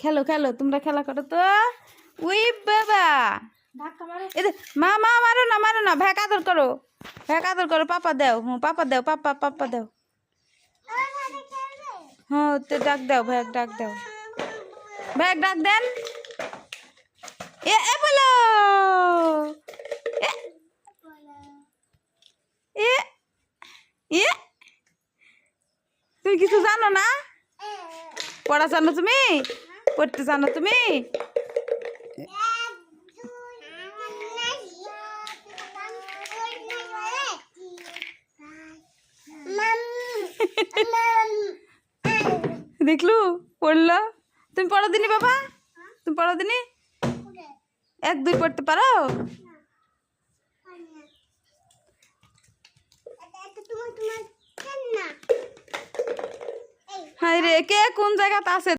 খেলো খেলো, তোমরা খেলা করো তো। উই বাবা, মা মা মারো না, মারো না, ভ্যাক আদর করো, ভ্যাক আদর করো। পাপা দাও, পাপা দাও, পাপা পাপা দাও। হ্যাঁ তো ডাক দাও, ভ্যাক ডাক দাও, ভ্যাক ডাক দেন। এ এ বলো এ এ এ তুমি কিছু জানো না? পড়া জানো তুমি? পড়তে জানো তুমি? দেখলু পড়লো। তুমি পড়ো দিনি বাবা, তুমি পড়ো দিনি। 1 2 পড়তে পারো? হায় রে, কে কোন জায়গাতে আছে?